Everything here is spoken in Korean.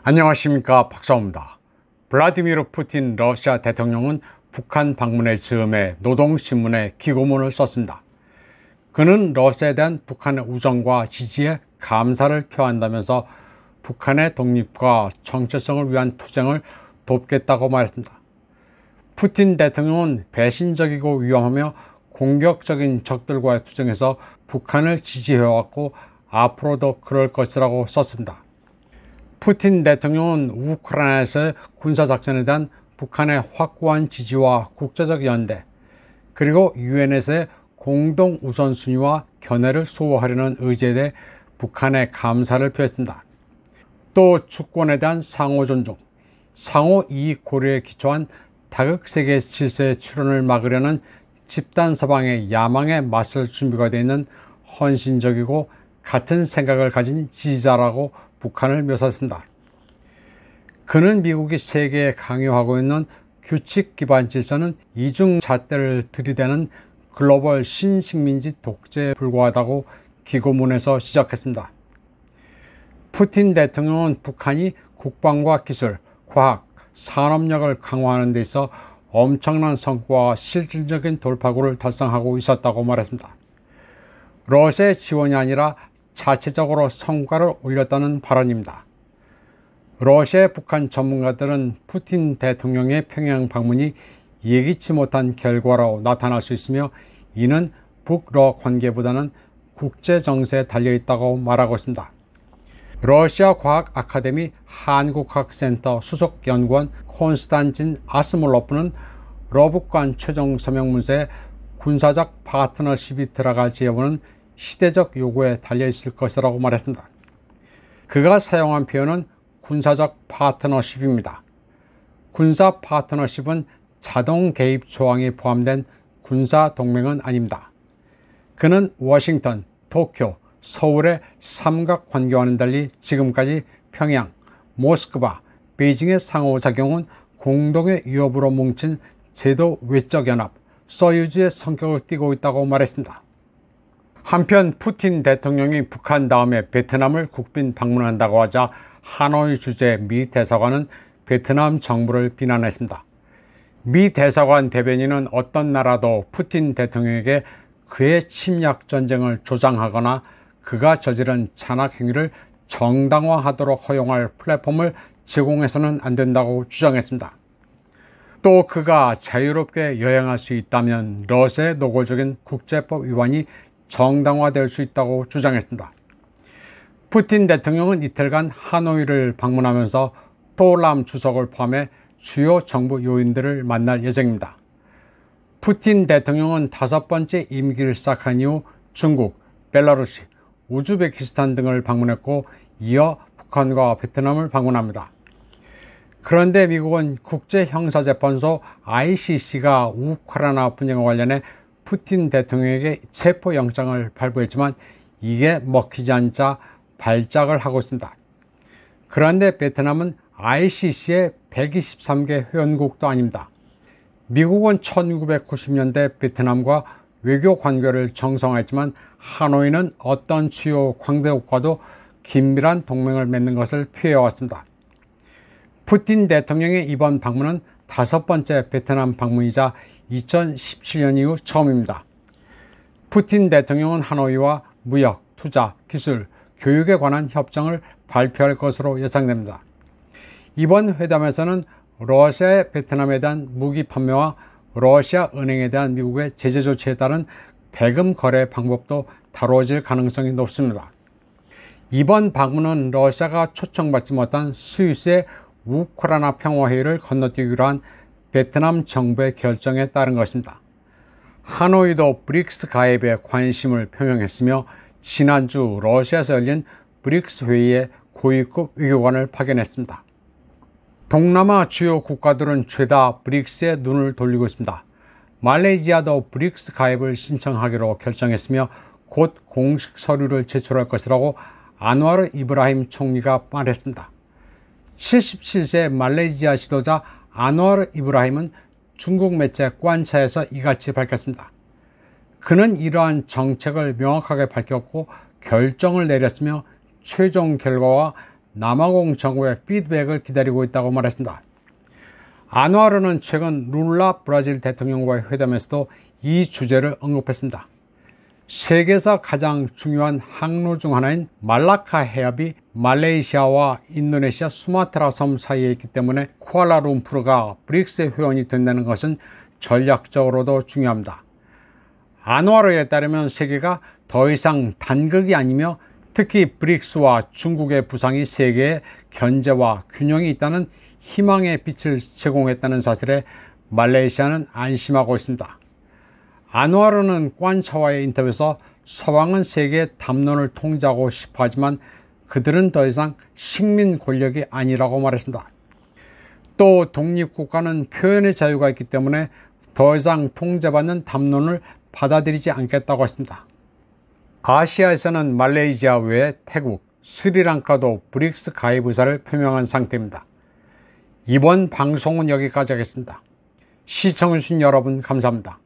안녕하십니까, 박사호입니다. 블라디미르 푸틴 러시아 대통령은 북한 방문의 즈음에 노동신문에 기고문을 썼습니다. 그는 러시아에 대한 북한의 우정과 지지에 감사를 표한다면서 북한의 독립과 정체성을 위한 투쟁을 돕겠다고 말했습니다. 푸틴 대통령은 배신적이고 위험하며 공격적인 적들과의 투쟁에서 북한을 지지해왔고 앞으로도 그럴 것이라고 썼습니다. 푸틴 대통령은 우크라이나에서의 군사작전에 대한 북한의 확고한 지지와 국제적 연대, 그리고 유엔에서의 공동 우선순위와 견해를 수호하려는 의지에 대해 북한에 감사를 표했습니다. 또 주권에 대한 상호 존중, 상호 이익 고려에 기초한 다극세계 질서의 출현을 막으려는 집단 서방의 야망에 맞설 준비가 되어 있는 헌신적이고 같은 생각을 가진 지지자라고 북한을 묘사했습니다. 그는 미국이 세계에 강요하고 있는 규칙 기반 질서는 이중잣대를 들이대는 글로벌 신식민지 독재에 불과하다고 기고문에서 지적했습니다. 푸틴 대통령은 북한이 국방과 기술, 과학, 산업력을 강화하는 데 있어 엄청난 성과와 실질적인 돌파구를 달성하고 있었다고 말했습니다. 러시아의 지원이 아니라 자체적으로 성과를 올렸다는 발언입니다. 러시아의 북한 전문가들은 푸틴 대통령의 평양 방문이 예기치 못한 결과로 나타날 수 있으며 이는 북러 관계보다는 국제 정세에 달려있다고 말하고 있습니다. 러시아 과학 아카데미 한국학센터 수석 연구원 콘스탄진 아스몰로프는 러북간 최종 서명 문서에 군사적 파트너십이 들어갈지 여부는 시대적 요구에 달려있을 것이라고 말했습니다. 그가 사용한 표현은 군사적 파트너십입니다. 군사 파트너십은 자동 개입 조항이 포함된 군사 동맹은 아닙니다. 그는 워싱턴, 도쿄, 서울의 삼각관계와는 달리 지금까지 평양, 모스크바, 베이징의 상호작용은 공동의 위협으로 뭉친 제도 외적 연합, 소유주의 성격을 띠고 있다고 말했습니다. 한편 푸틴 대통령이 북한 다음에 베트남을 국빈 방문한다고 하자 하노이 주재 미 대사관은 베트남 정부를 비난했습니다. 미 대사관 대변인은 어떤 나라도 푸틴 대통령에게 그의 침략 전쟁을 조장하거나 그가 저지른 잔악 행위를 정당화하도록 허용할 플랫폼을 제공해서는 안 된다고 주장했습니다. 또 그가 자유롭게 여행할 수 있다면 러시아의 노골적인 국제법 위반이 정당화될 수 있다고 주장했습니다. 푸틴 대통령은 이틀간 하노이를 방문하면서 토람 주석을 포함해 주요 정부 요인들을 만날 예정입니다. 푸틴 대통령은 5번째 임기를 시작한 이후 중국, 벨라루시, 우즈베키스탄 등을 방문했고 이어 북한과 베트남을 방문합니다. 그런데 미국은 국제형사재판소 ICC가 우크라이나 분쟁과 관련해 푸틴 대통령에게 체포영장을 발부했지만 이게 먹히지 않자 발작을 하고 있습니다. 그런데 베트남은 ICC의 123개 회원국도 아닙니다. 미국은 1990년대 베트남과 외교 관계를 정상화했지만 하노이는 어떤 주요 강대국과도 긴밀한 동맹을 맺는 것을 피해왔습니다. 푸틴 대통령의 이번 방문은 5번째 베트남 방문이자 2017년 이후 처음입니다. 푸틴 대통령은 하노이와 무역, 투자, 기술, 교육에 관한 협정을 발표할 것으로 예상됩니다. 이번 회담에서는 러시아의 베트남에 대한 무기 판매와 러시아 은행에 대한 미국의 제재 조치에 따른 대금 거래 방법도 다뤄질 가능성이 높습니다. 이번 방문은 러시아가 초청받지 못한 스위스의 우크라이나 평화회의를 건너뛰기로 한 베트남 정부의 결정에 따른 것입니다. 하노이도 브릭스 가입에 관심을 표명했으며 지난주 러시아에서 열린 브릭스 회의에 고위급 외교관을 파견했습니다. 동남아 주요 국가들은 죄다 브릭스에 눈을 돌리고 있습니다. 말레이시아도 브릭스 가입을 신청하기로 결정했으며 곧 공식 서류를 제출할 것이라고 안와르 이브라힘 총리가 말했습니다. 77세 말레이시아 지도자 안와르 이브라힘은 중국 매체 관차에서 이같이 밝혔습니다. 그는 이러한 정책을 명확하게 밝혔고 결정을 내렸으며 최종 결과와 남아공 정부의 피드백을 기다리고 있다고 말했습니다. 아누아르는 최근 룰라 브라질 대통령과의 회담에서도 이 주제를 언급했습니다. 세계에서 가장 중요한 항로 중 하나인 말라카 해협이 말레이시아와 인도네시아 수마트라 섬 사이에 있기 때문에 쿠알라룸푸르가 브릭스 회원이 된다는 것은 전략적으로도 중요합니다. 아누아르에 따르면 세계가 더 이상 단극이 아니며 특히 브릭스와 중국의 부상이 세계에 견제와 균형이 있다는 희망의 빛을 제공했다는 사실에 말레이시아는 안심하고 있습니다. 아누아르는 관차와의 인터뷰에서 서방은 세계의 담론을 통제하고 싶어 하지만 그들은 더 이상 식민 권력이 아니라고 말했습니다. 또 독립국가는 표현의 자유가 있기 때문에 더 이상 통제받는 담론을 받아들이지 않겠다고 했습니다. 아시아에서는 말레이시아 외에 태국, 스리랑카도 브릭스 가입 의사를 표명한 상태입니다. 이번 방송은 여기까지 하겠습니다. 시청해주신 여러분 감사합니다.